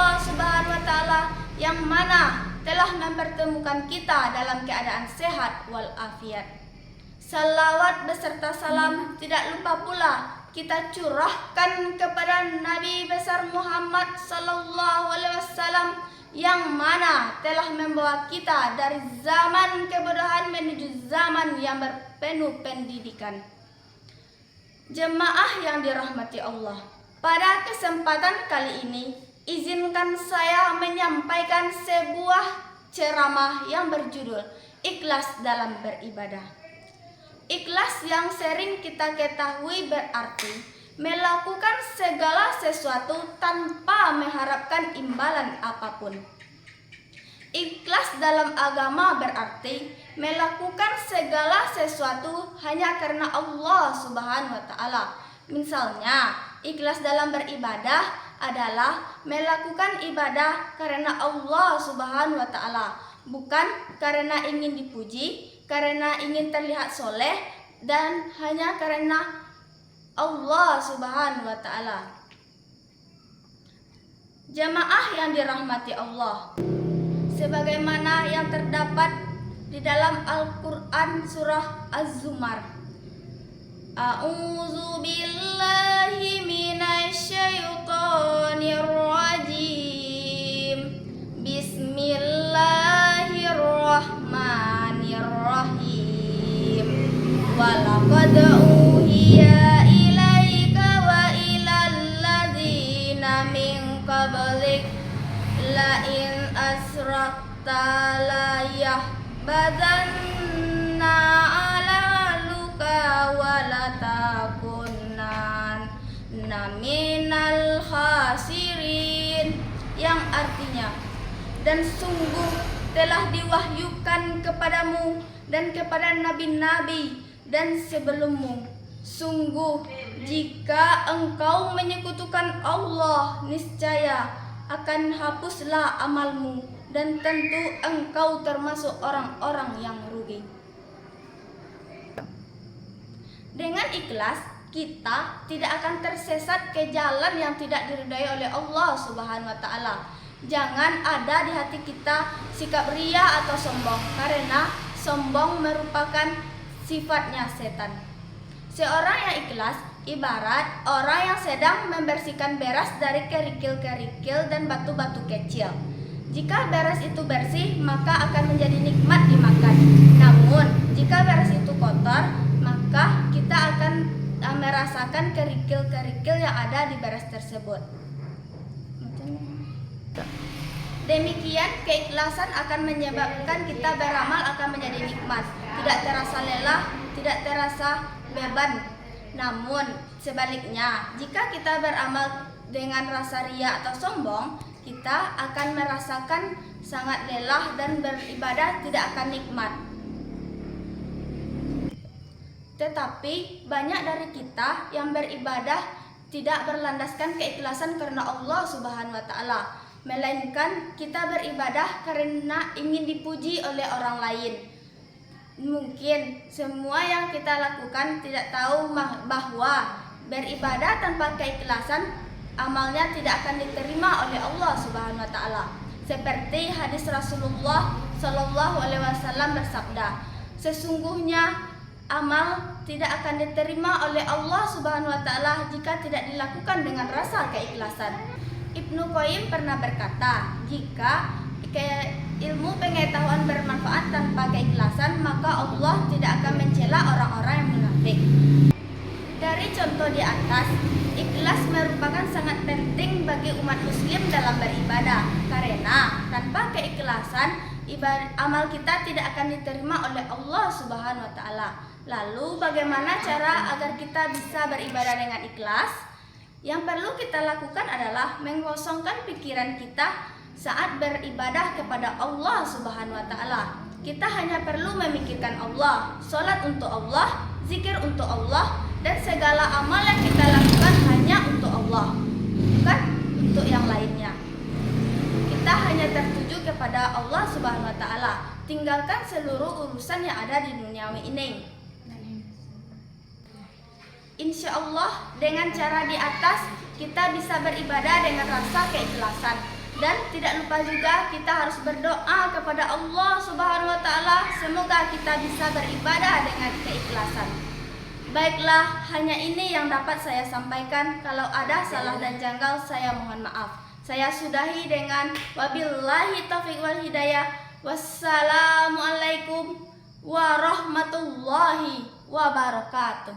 Allah Subhanahu wa Ta'ala yang mana telah mempertemukan kita dalam keadaan sehat walafiat. Salawat beserta salam tidak lupa pula kita curahkan kepada Nabi besar Muhammad sallallahu alaihi wasallam yang mana telah membawa kita dari zaman kebodohan menuju zaman yang berpenuh pendidikan. Jemaah yang dirahmati Allah, pada kesempatan kali ini izinkan saya menyampaikan sebuah ceramah yang berjudul Ikhlas dalam Beribadah. Ikhlas yang sering kita ketahui berarti melakukan segala sesuatu tanpa mengharapkan imbalan apapun. Ikhlas dalam agama berarti melakukan segala sesuatu hanya karena Allah Subhanahu wa Ta'ala. Misalnya, ikhlas dalam beribadah adalah melakukan ibadah karena Allah Subhanahu wa Ta'ala, bukan karena ingin dipuji, karena ingin terlihat soleh, dan hanya karena Allah Subhanahu wa Ta'ala. Jamaah yang dirahmati Allah, sebagaimana yang terdapat di dalam Al-Quran surah Az-Zumar, A'udzu billahi minasyaitonir rajim. Bismillahirrahmanirrahim. Walaqad uhiya ilaika wa ilal ladzina min qablik la in asrakta la yahbadanna ala luka wa la takunanna minal khasirin, yang artinya, dan sungguh telah diwahyukan kepadamu dan kepada nabi-nabi dan sebelummu. Sungguh jika engkau menyekutukan Allah, niscaya akan hapuslah amalmu dan tentu engkau termasuk orang-orang yang rugi. Dengan ikhlas kita tidak akan tersesat ke jalan yang tidak diridai oleh Allah Subhanahu wa Ta'ala. Jangan ada di hati kita sikap ria atau sombong, karena sombong merupakan sifatnya setan. Seorang yang ikhlas ibarat orang yang sedang membersihkan beras dari kerikil-kerikil dan batu-batu kecil. Jika beras itu bersih, maka akan menjadi nikmat dimakan. Namun, jika beras itu kotor, maka kita akan merasakan kerikil-kerikil yang ada di beras tersebut. Demikian, keikhlasan akan menyebabkan kita beramal akan menjadi nikmat, tidak terasa lelah, tidak terasa beban. Namun sebaliknya, jika kita beramal dengan rasa ria atau sombong, kita akan merasakan sangat lelah dan beribadah tidak akan nikmat. Tetapi banyak dari kita yang beribadah tidak berlandaskan keikhlasan karena Allah Subhanahu wa Ta'ala, melainkan kita beribadah karena ingin dipuji oleh orang lain. Mungkin semua yang kita lakukan tidak tahu bahwa beribadah tanpa keikhlasan amalnya tidak akan diterima oleh Allah Subhanahu wa Ta'ala. Seperti hadis Rasulullah Shallallahu alaihi wasallam bersabda, sesungguhnya amal tidak akan diterima oleh Allah Subhanahu wa Ta'ala jika tidak dilakukan dengan rasa keikhlasan. Ibnu Qayyim pernah berkata, jika ilmu pengetahuan bermanfaat tanpa keikhlasan, maka Allah tidak akan mencela orang-orang yang munafik. Dari contoh di atas, ikhlas merupakan sangat penting bagi umat muslim dalam beribadah, karena tanpa keikhlasan amal kita tidak akan diterima oleh Allah Subhanahu wa Ta'ala. Lalu bagaimana cara agar kita bisa beribadah dengan ikhlas? Yang perlu kita lakukan adalah mengosongkan pikiran kita saat beribadah kepada Allah Subhanahu wa Ta'ala. Kita hanya perlu memikirkan Allah, sholat untuk Allah, zikir untuk Allah, dan segala amal yang kita lakukan hanya untuk Allah, bukan untuk yang lainnya. Kita hanya tertuju kepada Allah Subhanahu wa Ta'ala. Tinggalkan seluruh urusan yang ada di duniawi ini. Insya Allah dengan cara di atas kita bisa beribadah dengan rasa keikhlasan. Dan tidak lupa juga kita harus berdoa kepada Allah Subhanahu wa taala, semoga kita bisa beribadah dengan keikhlasan. Baiklah, hanya ini yang dapat saya sampaikan. Kalau ada salah dan janggal, saya mohon maaf. Saya sudahi dengan wabillahi taufiq wal hidayah. Wassalamualaikum warahmatullahi wabarakatuh.